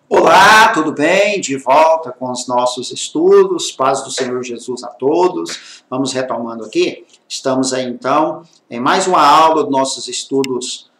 Olá, tudo bem? De volta com os nossos estudos, paz do Senhor Jesus a todos. Vamos retomando aqui. Estamos aí então em mais uma aula dos nossos estudos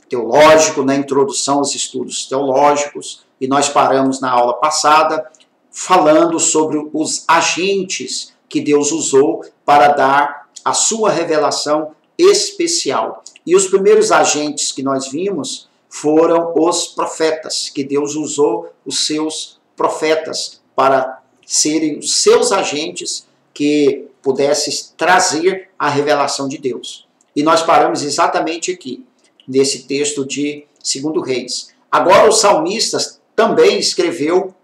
teológicos, na introdução aos estudos teológicos, e nós paramos na aula passada falando sobre os agentes que Deus usou para dar a sua revelação especial. E os primeiros agentes que nós vimos foram os profetas, que Deus usou os seus profetas para serem os seus agentes que pudessem trazer a revelação de Deus. E nós paramos exatamente aqui, nesse texto de 2 Reis. Agora o salmista também escreveu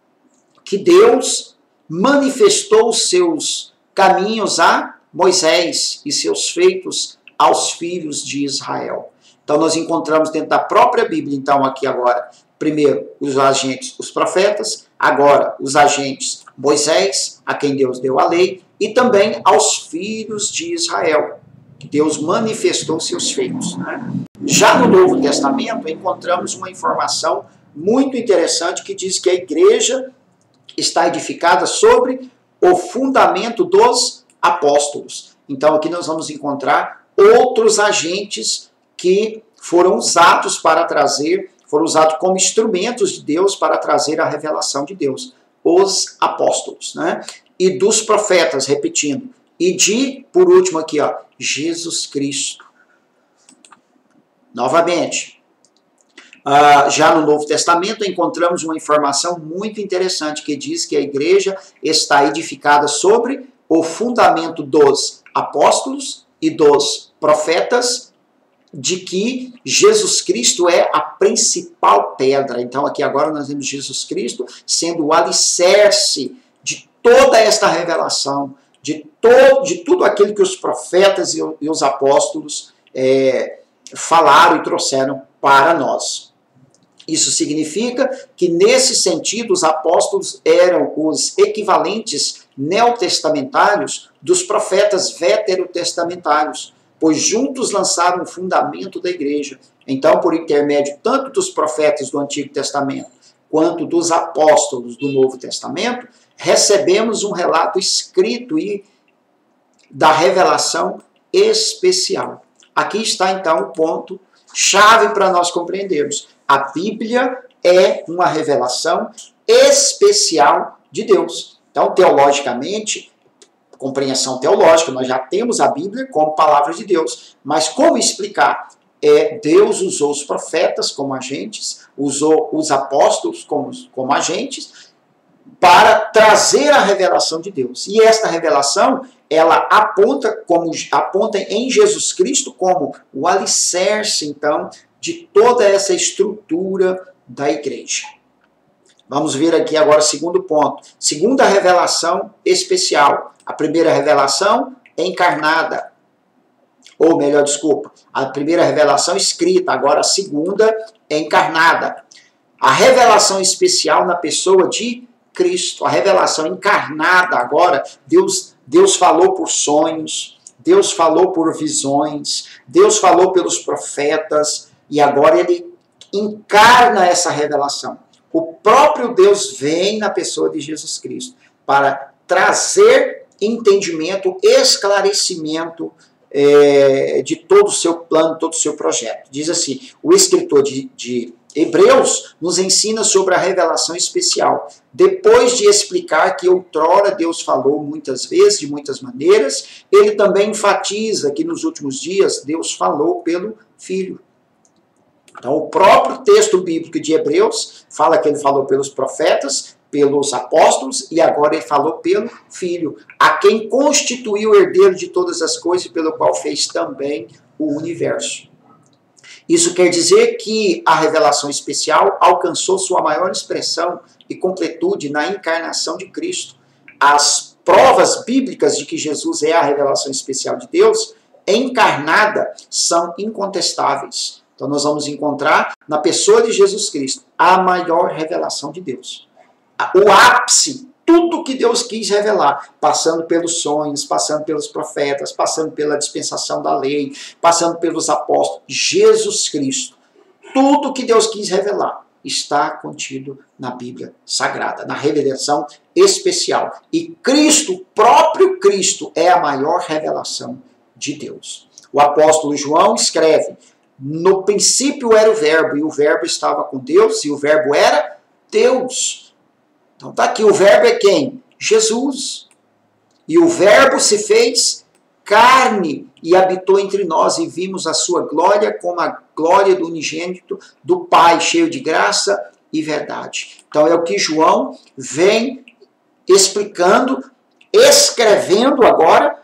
que Deus manifestou os seus caminhos a Moisés e seus feitos aos filhos de Israel. Então nós encontramos dentro da própria Bíblia, então aqui agora, primeiro os agentes, os profetas, agora os agentes Moisés, a quem Deus deu a lei, e também aos filhos de Israel, que Deus manifestou seus feitos. Já no Novo Testamento encontramos uma informação muito interessante que diz que a igreja está edificada sobre o fundamento dos apóstolos. Então aqui nós vamos encontrar outros agentes que foram usados para trazer, foram usados como instrumentos de Deus para trazer a revelação de Deus. Os apóstolos, E dos profetas, repetindo. E de, por último aqui, Jesus Cristo. Novamente, já no Novo Testamento encontramos uma informação muito interessante que diz que a igreja está edificada sobre o fundamento dos apóstolos e dos profetas, de que Jesus Cristo é a principal pedra. Então aqui agora nós vemos Jesus Cristo sendo o alicerce de toda esta revelação, de tudo aquilo que os profetas e os apóstolos falaram e trouxeram para nós. Isso significa que, nesse sentido, os apóstolos eram os equivalentes neotestamentários dos profetas veterotestamentários, pois juntos lançaram o fundamento da igreja. Então, por intermédio tanto dos profetas do Antigo Testamento quanto dos apóstolos do Novo Testamento, recebemos um relato escrito e da revelação especial. Aqui está, então, o ponto chave para nós compreendermos. A Bíblia é uma revelação especial de Deus. Então, teologicamente, compreensão teológica, nós já temos a Bíblia como palavra de Deus. Mas como explicar? Deus usou os profetas como agentes, usou os apóstolos como agentes, para trazer a revelação de Deus. E esta revelação, ela aponta em Jesus Cristo como o alicerce, então, de toda essa estrutura da igreja. Vamos ver aqui agora o segundo ponto. Segunda revelação especial. A primeira revelação encarnada. Ou melhor, desculpa. A primeira revelação escrita, agora a segunda encarnada. A revelação especial na pessoa de Cristo. A revelação encarnada agora, Deus falou por sonhos, Deus falou por visões, Deus falou pelos profetas, e agora ele encarna essa revelação. O próprio Deus vem na pessoa de Jesus Cristo para trazer entendimento, esclarecimento de todo o seu plano, todo o seu projeto. Diz assim, o escritor de Hebreus nos ensina sobre a revelação especial. Depois de explicar que outrora Deus falou muitas vezes, de muitas maneiras, ele também enfatiza que nos últimos dias Deus falou pelo Filho. Então, o próprio texto bíblico de Hebreus fala que ele falou pelos profetas, pelos apóstolos, e agora ele falou pelo Filho, a quem constituiu o herdeiro de todas as coisas e pelo qual fez também o universo. Isso quer dizer que a revelação especial alcançou sua maior expressão e completude na encarnação de Cristo. As provas bíblicas de que Jesus é a revelação especial de Deus, encarnada, são incontestáveis. Então nós vamos encontrar na pessoa de Jesus Cristo a maior revelação de Deus. O ápice, tudo que Deus quis revelar, passando pelos sonhos, passando pelos profetas, passando pela dispensação da lei, passando pelos apóstolos, Jesus Cristo. Tudo que Deus quis revelar está contido na Bíblia Sagrada, na revelação especial. E Cristo, o próprio Cristo, é a maior revelação de Deus. O apóstolo João escreve: no princípio era o Verbo, e o Verbo estava com Deus, e o Verbo era Deus. Então está aqui, o Verbo é quem? Jesus. E o Verbo se fez carne e habitou entre nós, e vimos a sua glória como a glória do unigênito do Pai, cheio de graça e verdade. Então é o que João vem explicando, escrevendo agora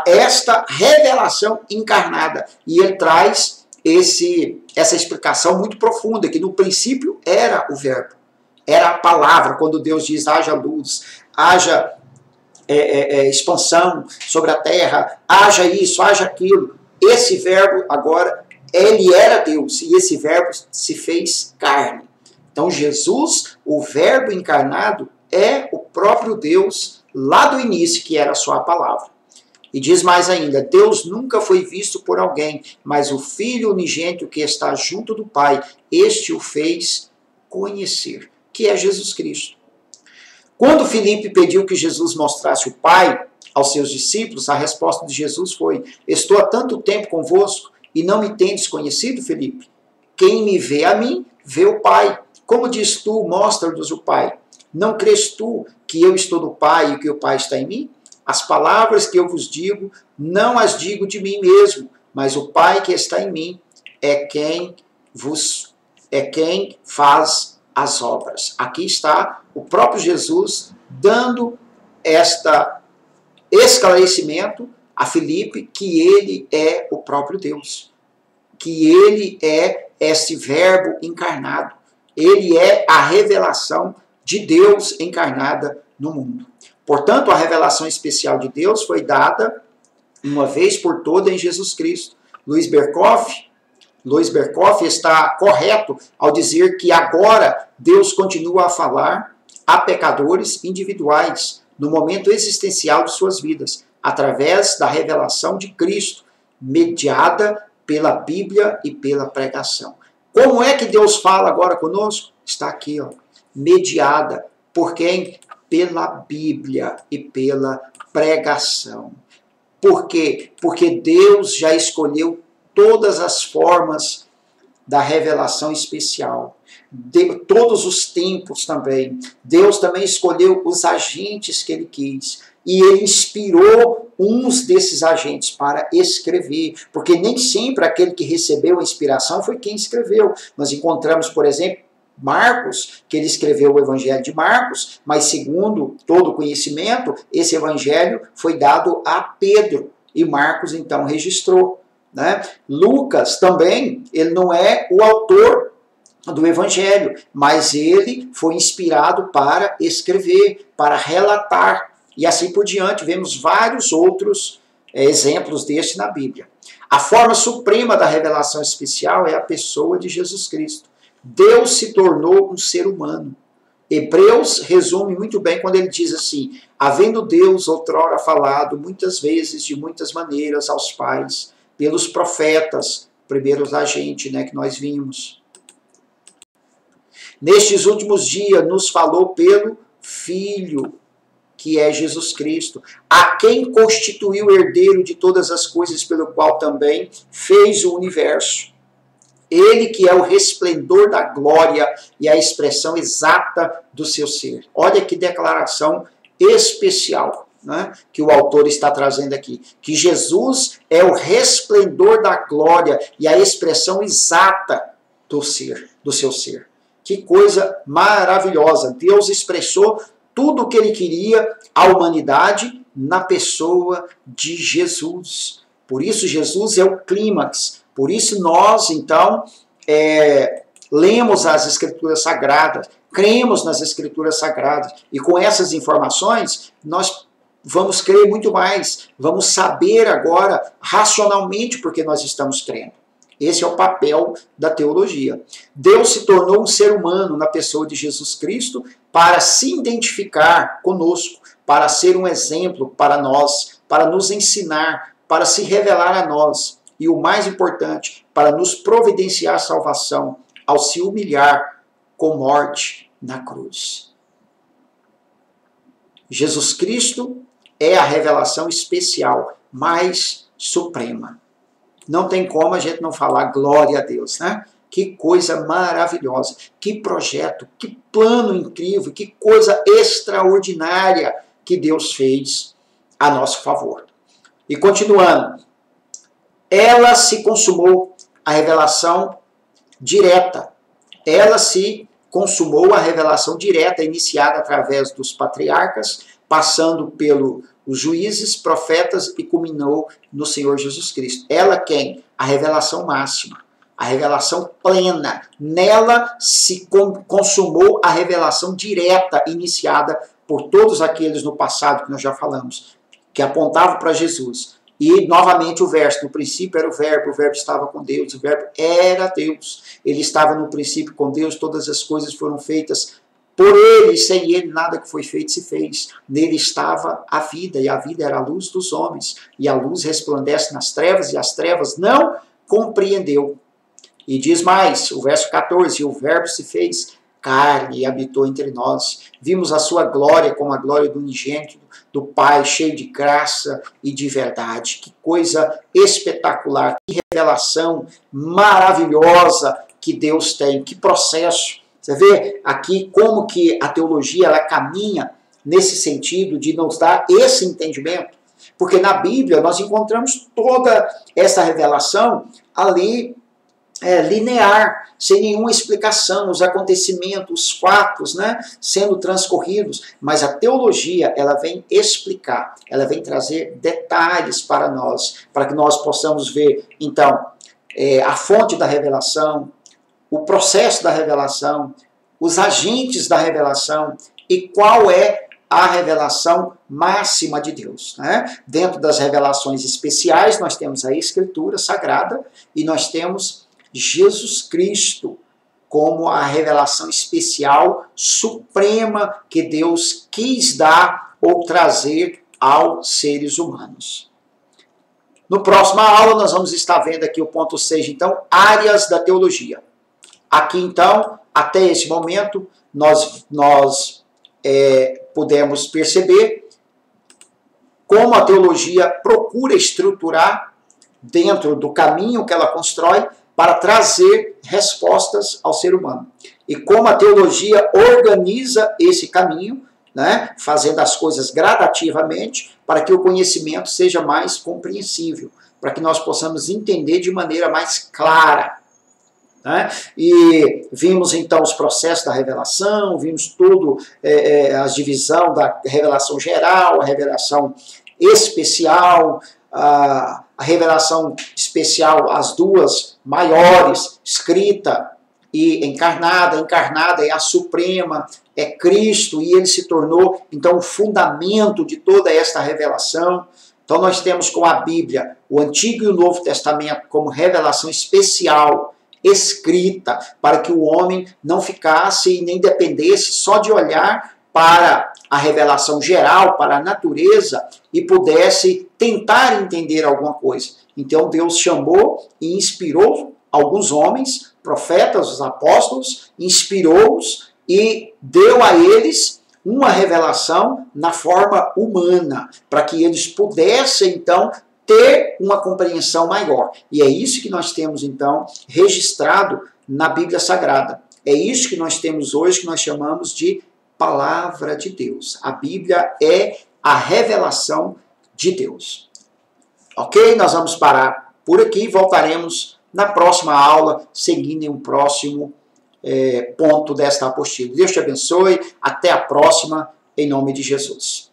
esta revelação encarnada. E ele traz essa explicação muito profunda, que no princípio era o Verbo, era a palavra. Quando Deus diz haja luz, haja expansão sobre a terra, haja isso, haja aquilo, esse Verbo agora, ele era Deus, e esse Verbo se fez carne. Então Jesus, o Verbo encarnado, é o próprio Deus lá do início, que era só a palavra. E diz mais ainda: Deus nunca foi visto por alguém, mas o Filho unigênito que está junto do Pai, este o fez conhecer, que é Jesus Cristo. Quando Filipe pediu que Jesus mostrasse o Pai aos seus discípulos, a resposta de Jesus foi: estou há tanto tempo convosco e não me tendes conhecido, Filipe? Quem me vê a mim, vê o Pai. Como diz tu, mostra-nos o Pai. Não crês tu que eu estou no Pai e que o Pai está em mim? As palavras que eu vos digo, não as digo de mim mesmo, mas o Pai que está em mim é quem faz as obras. Aqui está o próprio Jesus dando este esclarecimento a Filipe, que ele é o próprio Deus, que ele é esse Verbo encarnado, ele é a revelação de Deus encarnada no mundo. Portanto, a revelação especial de Deus foi dada uma vez por todas em Jesus Cristo. Luiz Berkoff está correto ao dizer que agora Deus continua a falar a pecadores individuais no momento existencial de suas vidas, através da revelação de Cristo, mediada pela Bíblia e pela pregação. Como é que Deus fala agora conosco? Está aqui, ó, mediada por quem? Pela Bíblia e pela pregação. Por quê? Porque Deus já escolheu todas as formas da revelação especial. Todos os tempos também. Deus também escolheu os agentes que ele quis. E ele inspirou uns desses agentes para escrever. Porque nem sempre aquele que recebeu a inspiração foi quem escreveu. Nós encontramos, por exemplo, Marcos, que ele escreveu o Evangelho de Marcos, mas segundo todo o conhecimento, esse Evangelho foi dado a Pedro, e Marcos então registrou. Né? Lucas também, ele não é o autor do Evangelho, mas ele foi inspirado para escrever, para relatar, e assim por diante. Vemos vários outros exemplos deste na Bíblia. A forma suprema da revelação especial é a pessoa de Jesus Cristo. Deus se tornou um ser humano. Hebreus resume muito bem quando ele diz assim: havendo Deus outrora falado muitas vezes, de muitas maneiras, aos pais, pelos profetas, primeiros da gente, né, que nós vimos. Nestes últimos dias nos falou pelo Filho, que é Jesus Cristo, a quem constituiu herdeiro de todas as coisas, pelo qual também fez o universo. Ele que é o resplendor da glória e a expressão exata do seu ser. Olha que declaração especial, né, que o autor está trazendo aqui. Que Jesus é o resplendor da glória e a expressão exata do ser, do seu ser. Que coisa maravilhosa. Deus expressou tudo o que ele queria à humanidade na pessoa de Jesus. Por isso Jesus é o clímax. Por isso nós, então, lemos as Escrituras Sagradas, cremos nas Escrituras Sagradas, e com essas informações nós vamos crer muito mais, vamos saber agora racionalmente porque nós estamos crendo. Esse é o papel da teologia. Deus se tornou um ser humano na pessoa de Jesus Cristo para se identificar conosco, para ser um exemplo para nós, para nos ensinar, para se revelar a nós. E o mais importante, para nos providenciar salvação ao se humilhar com morte na cruz. Jesus Cristo é a revelação especial, mais suprema. Não tem como a gente não falar glória a Deus, né? Que coisa maravilhosa, que projeto, que plano incrível, que coisa extraordinária que Deus fez a nosso favor. E continuando, ela se consumou a revelação direta. Ela se consumou a revelação direta iniciada através dos patriarcas, passando pelos juízes, profetas e culminou no Senhor Jesus Cristo. Ela quem? A revelação máxima, a revelação plena. Nela se consumou a revelação direta iniciada por todos aqueles no passado que nós já falamos, que apontavam para Jesus. E, novamente, o verso, no princípio era o verbo estava com Deus, o verbo era Deus. Ele estava no princípio com Deus, todas as coisas foram feitas por ele, sem ele nada que foi feito se fez. Nele estava a vida, e a vida era a luz dos homens. E a luz resplandece nas trevas, e as trevas não compreendeu. E diz mais, o verso 14, e o verbo se fez carne e habitou entre nós. Vimos a sua glória como a glória do unigênito do Pai, cheio de graça e de verdade. Que coisa espetacular, que revelação maravilhosa que Deus tem, que processo. Você vê aqui como que a teologia ela caminha nesse sentido de nos dar esse entendimento. Porque na Bíblia nós encontramos toda essa revelação ali linear, sem nenhuma explicação, os acontecimentos, os fatos, né, sendo transcorridos, mas a teologia ela vem explicar, ela vem trazer detalhes para nós, para que nós possamos ver, então, a fonte da revelação, o processo da revelação, os agentes da revelação e qual é a revelação máxima de Deus, né? Dentro das revelações especiais nós temos a Escritura Sagrada e nós temos Jesus Cristo como a revelação especial, suprema que Deus quis dar ou trazer aos seres humanos. No próximo aula nós vamos estar vendo aqui o ponto 6, então, áreas da teologia. Aqui então, até esse momento, nós pudemos perceber como a teologia procura estruturar dentro do caminho que ela constrói para trazer respostas ao ser humano. E como a teologia organiza esse caminho, né, fazendo as coisas gradativamente, para que o conhecimento seja mais compreensível, para que nós possamos entender de maneira mais clara. Né? E vimos então os processos da revelação, vimos tudo, a divisão da revelação geral, a revelação especial, a revelação especial, as duas maiores, escrita e encarnada. Encarnada é a suprema, é Cristo, e ele se tornou, então, o fundamento de toda esta revelação. Então, nós temos com a Bíblia o Antigo e o Novo Testamento como revelação especial, escrita, para que o homem não ficasse e nem dependesse só de olhar para a revelação geral, para a natureza, e pudesse tentar entender alguma coisa. Então Deus chamou e inspirou alguns homens, profetas, os apóstolos, inspirou-os e deu a eles uma revelação na forma humana, para que eles pudessem, então, ter uma compreensão maior. E é isso que nós temos, então, registrado na Bíblia Sagrada. É isso que nós temos hoje, que nós chamamos de Palavra de Deus. A Bíblia é a revelação de Deus. Ok? Nós vamos parar por aqui e voltaremos na próxima aula, seguindo em um próximo ponto desta apostila. Deus te abençoe. Até a próxima, em nome de Jesus.